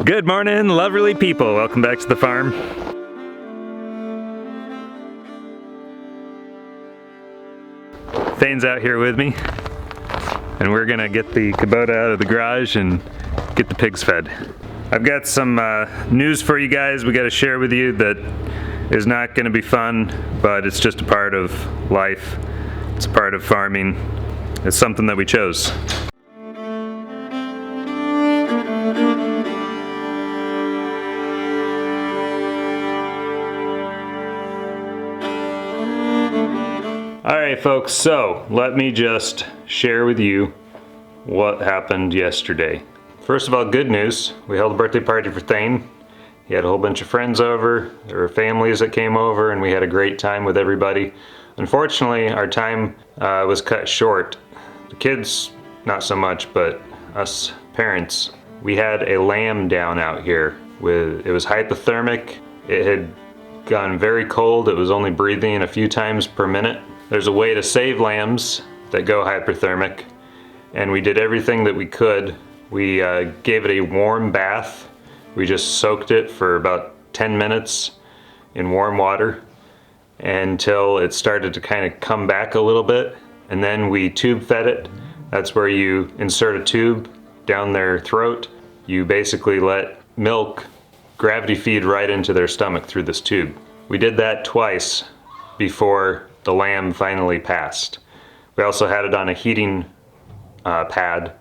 Good morning, lovely people. Welcome back to the farm. Thane's out here with me, and we're gonna get the Kubota out of the garage and get the pigs fed. I've got some news for you guys we gotta share with you that is not gonna be fun, but it's just a part of life. It's a part of farming. It's something that we chose. Alright folks, so let me just share with you what happened yesterday. First of all, good news. We held a birthday party for Thane. He had a whole bunch of friends over. There were families that came over and we had a great time with everybody. Unfortunately, our time was cut short. The kids, not so much, but us parents, we had a lamb down out here. It was hypothermic. It had gone very cold. It was only breathing a few times per minute. There's a way to save lambs that go hypothermic, and we did everything that we could. We gave it a warm bath. We just soaked it for about 10 minutes in warm water until it started to kind of come back a little bit, and then we tube fed it. That's where you insert a tube down their throat. You basically let milk gravity feed right into their stomach through this tube. We did that twice before the lamb finally passed. We also had it on a heating pad,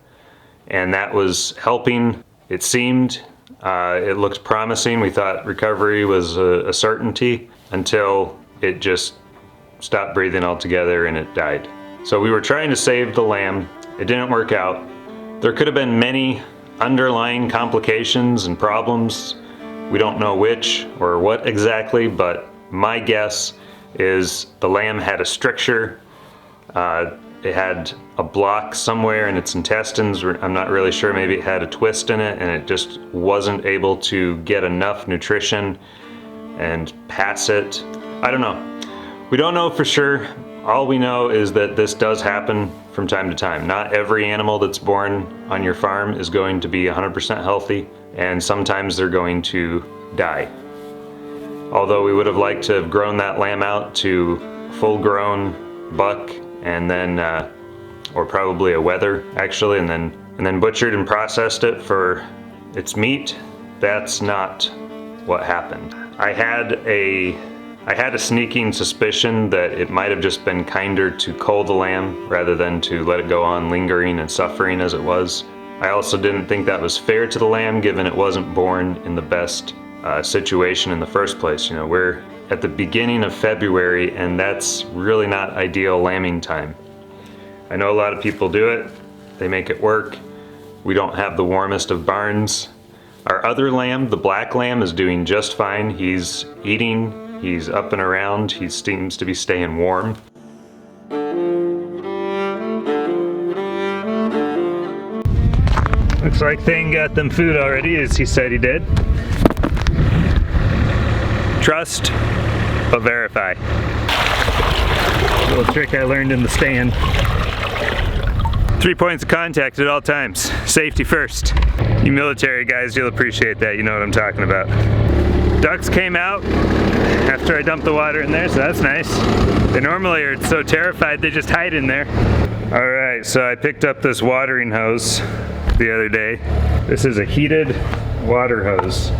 and that was helping. It seemed, it looked promising. We thought recovery was a certainty until it just stopped breathing altogether and it died. So we were trying to save the lamb. It didn't work out. There could have been many underlying complications and problems. We don't know which or what exactly, but my guess is the lamb had a stricture. It had a block somewhere in its intestines. I'm not really sure. Maybe it had a twist in it and it just wasn't able to get enough nutrition and pass it. I don't know. We don't know for sure. All we know is that this does happen from time to time. Not every animal that's born on your farm is going to be 100% healthy, and sometimes they're going to die. Although we would have liked to have grown that lamb out to full-grown buck, and then, or probably a wether actually, and then butchered and processed it for its meat. That's not what happened. I had a sneaking suspicion that it might have just been kinder to cull the lamb rather than to let it go on lingering and suffering as it was. I also didn't think that was fair to the lamb, given it wasn't born in the best situation in the first place. You know, we're at the beginning of February, and that's really not ideal lambing time. I know a lot of people do it. They make it work. We don't have the warmest of barns. Our other lamb, the black lamb, is doing just fine. He's eating, he's up and around, he seems to be staying warm. Looks like Thane got them food already, as he said he did. Trust, but verify. Little trick I learned in the stand. 3 points of contact at all times. Safety first. You military guys, you'll appreciate that. You know what I'm talking about. Ducks came out after I dumped the water in there, so that's nice. They normally are so terrified they just hide in there. Alright, so I picked up this watering hose the other day. This is a heated water hose.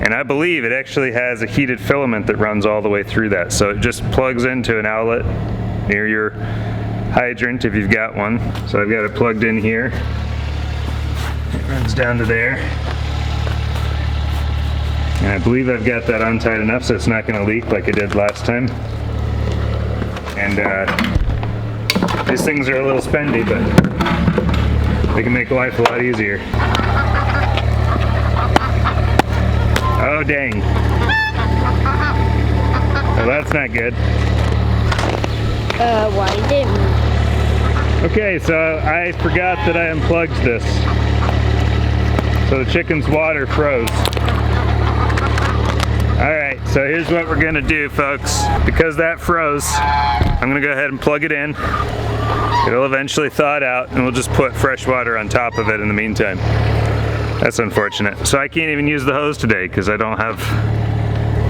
And I believe it actually has a heated filament that runs all the way through that. So it just plugs into an outlet near your hydrant if you've got one. So I've got it plugged in here. It runs down to there. And I believe I've got that untied enough so it's not going to leak like it did last time. And these things are a little spendy, but they can make life a lot easier. Oh dang. Well, that's not good. Why didn't? Okay, so I forgot that I unplugged this. So the chicken's water froze. Alright, so here's what we're gonna do, folks. Because that froze, I'm gonna go ahead and plug it in. It'll eventually thaw it out, and we'll just put fresh water on top of it in the meantime. That's unfortunate. So I can't even use the hose today because I don't have,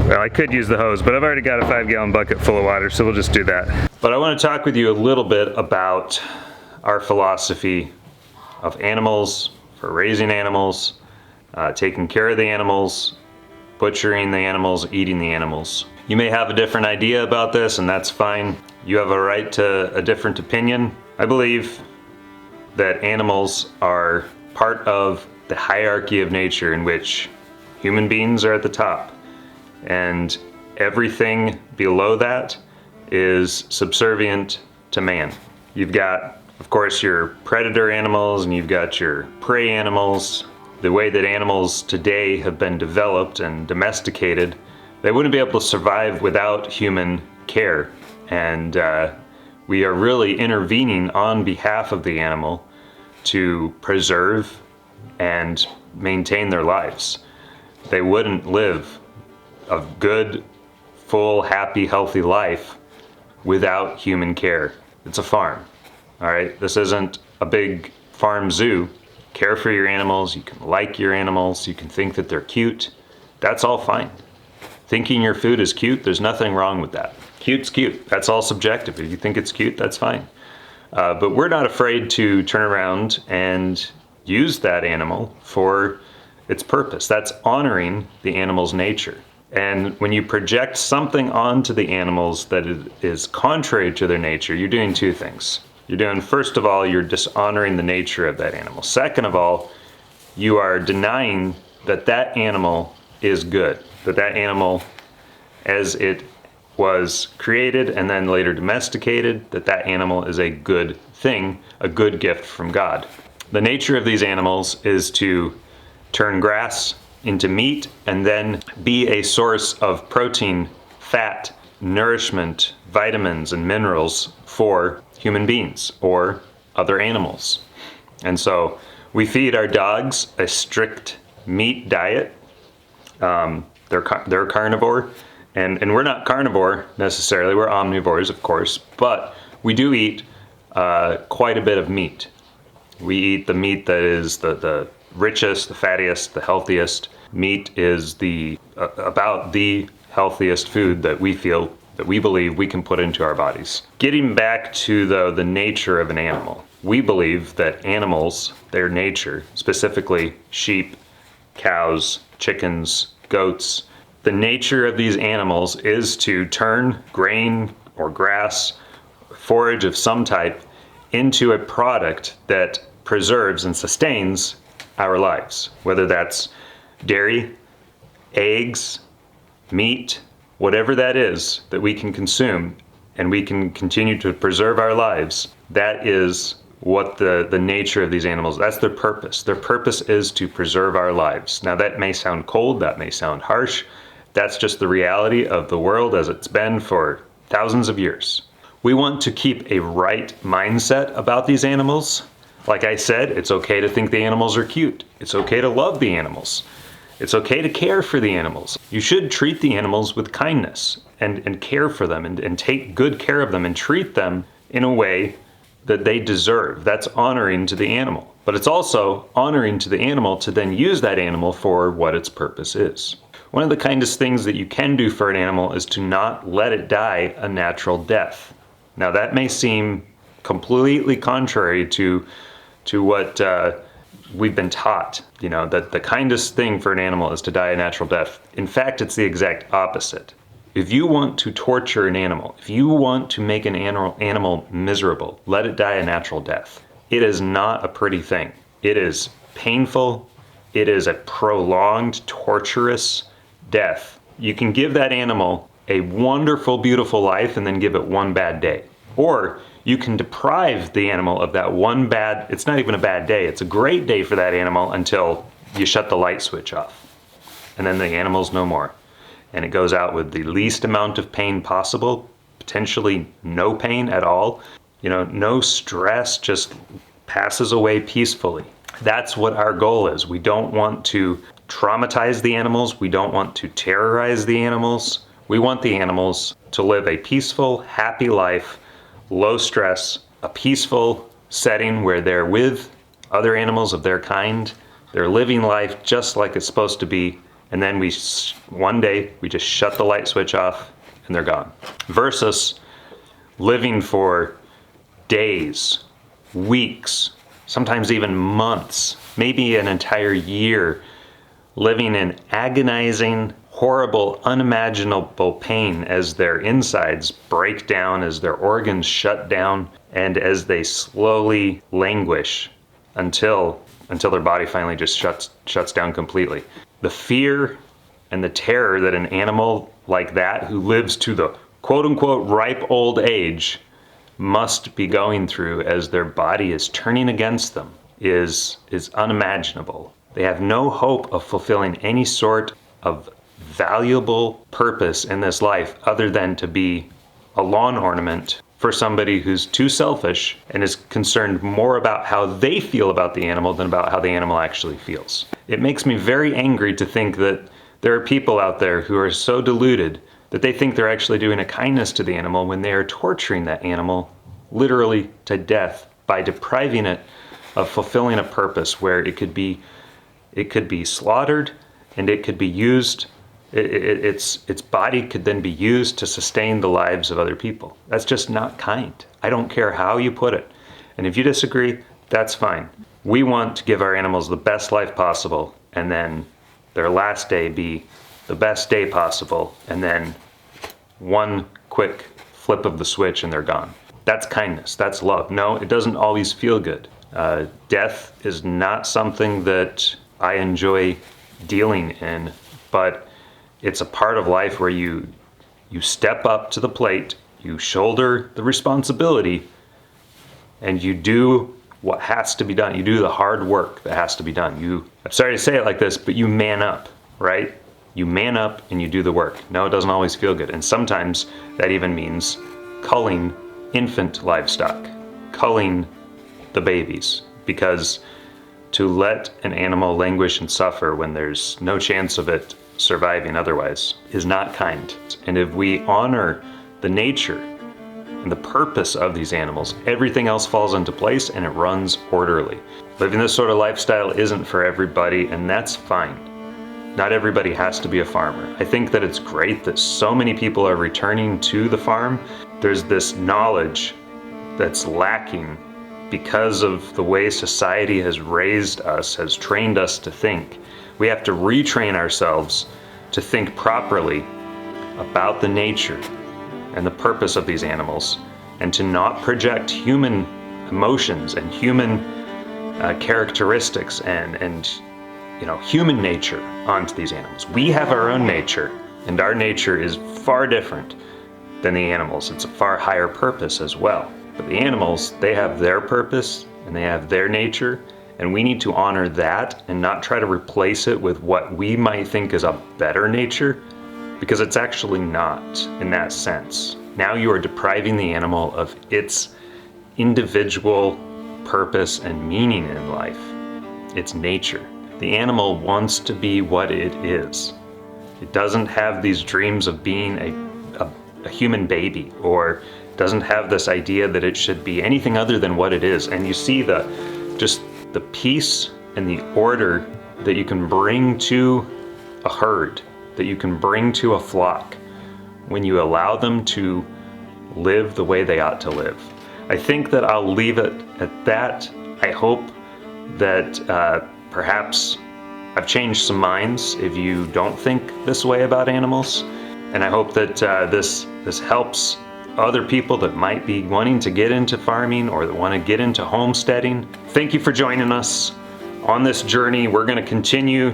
well, I could use the hose, but I've already got a 5-gallon bucket full of water, so we'll just do that. But I want to talk with you a little bit about our philosophy of animals, for raising animals, taking care of the animals, butchering the animals, eating the animals. You may have a different idea about this, and that's fine. You have a right to a different opinion. I believe that animals are part of the hierarchy of nature in which human beings are at the top, and everything below that is subservient to man. You've got, of course, your predator animals and you've got your prey animals. The way that animals today have been developed and domesticated, they wouldn't be able to survive without human care. And we are really intervening on behalf of the animal to preserve and maintain their lives. They wouldn't live a good, full, happy, healthy life without human care. It's a farm, all right? This isn't a big farm zoo. Care for your animals, you can like your animals, you can think that they're cute. That's all fine. Thinking your food is cute, there's nothing wrong with that. Cute's cute, that's all subjective. If you think it's cute, that's fine. But we're not afraid to turn around and use that animal for its purpose. That's honoring the animal's nature. And when you project something onto the animals that is contrary to their nature, you're doing two things. You're doing, first of all, you're dishonoring the nature of that animal. Second of all, you are denying that that animal is good, that that animal, as it was created and then later domesticated, that that animal is a good thing, a good gift from God. The nature of these animals is to turn grass into meat and then be a source of protein, fat, nourishment, vitamins, and minerals for human beings or other animals. And so we feed our dogs a strict meat diet. They're carnivore, and we're not carnivore necessarily. We're omnivores, of course, but we do eat quite a bit of meat. We eat the meat that is the richest, the fattiest, the healthiest. Meat is about the healthiest food that we feel, that we believe we can put into our bodies. Getting back to the nature of an animal, we believe that animals, their nature, specifically sheep, cows, chickens, goats, the nature of these animals is to turn grain or grass, forage of some type, into a product that preserves and sustains our lives, whether that's dairy, eggs, meat, whatever that is that we can consume and we can continue to preserve our lives. That is what the nature of these animals, that's their purpose. Their purpose is to preserve our lives. Now that may sound cold, that may sound harsh. That's just the reality of the world as it's been for thousands of years. We want to keep a right mindset about these animals. Like I said, it's okay to think the animals are cute. It's okay to love the animals. It's okay to care for the animals. You should treat the animals with kindness and care for them and take good care of them and treat them in a way that they deserve. That's honoring to the animal. But it's also honoring to the animal to then use that animal for what its purpose is. One of the kindest things that you can do for an animal is to not let it die a natural death. Now that may seem completely contrary to what we've been taught, that the kindest thing for an animal is to die a natural death. In fact, it's the exact opposite. If you want to torture an animal, if you want to make an animal miserable, let it die a natural death. It is not a pretty thing. It is painful. It is a prolonged, torturous death. You can give that animal a wonderful, beautiful life and then give it one bad day. Or you can deprive the animal of that one bad, it's not even a bad day, it's a great day for that animal until you shut the light switch off. And then the animal's no more. And it goes out with the least amount of pain possible, potentially no pain at all. No stress, just passes away peacefully. That's what our goal is. We don't want to traumatize the animals. We don't want to terrorize the animals. We want the animals to live a peaceful, happy life, low stress, a peaceful setting where they're with other animals of their kind, They're living life just like it's supposed to be, and then one day we just shut the light switch off and they're gone. Versus living for days, weeks, sometimes even months, maybe an entire year, living in agonizing, horrible, unimaginable pain as their insides break down, as their organs shut down, and as they slowly languish until their body finally just shuts down completely. The fear and the terror that an animal like that, who lives to the quote-unquote ripe old age, must be going through as their body is turning against them is unimaginable. They have no hope of fulfilling any sort of valuable purpose in this life other than to be a lawn ornament for somebody who's too selfish and is concerned more about how they feel about the animal than about how the animal actually feels. It makes me very angry to think that there are people out there who are so deluded that they think they're actually doing a kindness to the animal when they are torturing that animal literally to death by depriving it of fulfilling a purpose where it could be slaughtered and it could be used, its body could then be used to sustain the lives of other people. That's just not kind. I don't care how you put it. And if you disagree, that's fine. We want to give our animals the best life possible, and then their last day be the best day possible, and then one quick flip of the switch and they're gone. That's kindness, that's love. No, it doesn't always feel good. Death is not something that I enjoy dealing in, but it's a part of life where you step up to the plate, you shoulder the responsibility, and you do what has to be done. You do the hard work that has to be done. I'm sorry to say it like this, but you man up, right? You man up and you do the work. No, it doesn't always feel good. And sometimes that even means culling infant livestock, culling the babies, because to let an animal languish and suffer when there's no chance of it surviving otherwise is not kind. And if we honor the nature and the purpose of these animals, everything else falls into place and it runs orderly. Living this sort of lifestyle isn't for everybody, and that's fine. Not everybody has to be a farmer. I think that it's great that so many people are returning to the farm. There's this knowledge that's lacking because of the way society has raised us, has trained us to think. We have to retrain ourselves to think properly about the nature and the purpose of these animals, and to not project human emotions and human characteristics and human nature onto these animals. We have our own nature, and our nature is far different than the animals. It's a far higher purpose as well. But the animals, they have their purpose and they have their nature, and we need to honor that and not try to replace it with what we might think is a better nature, because it's actually not in that sense. Now you are depriving the animal of its individual purpose and meaning in life, its nature. The animal wants to be what it is. It doesn't have these dreams of being a human baby, or doesn't have this idea that it should be anything other than what it is. And you see the peace and the order that you can bring to a herd, that you can bring to a flock when you allow them to live the way they ought to live. I think that I'll leave it at that. I hope that perhaps I've changed some minds if you don't think this way about animals. And I hope that this helps other people that might be wanting to get into farming or that want to get into homesteading. Thank you for joining us on this journey. We're going to continue,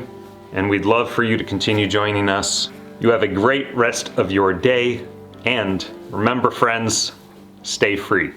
and we'd love for you to continue joining us. You have a great rest of your day, and remember, friends, stay free.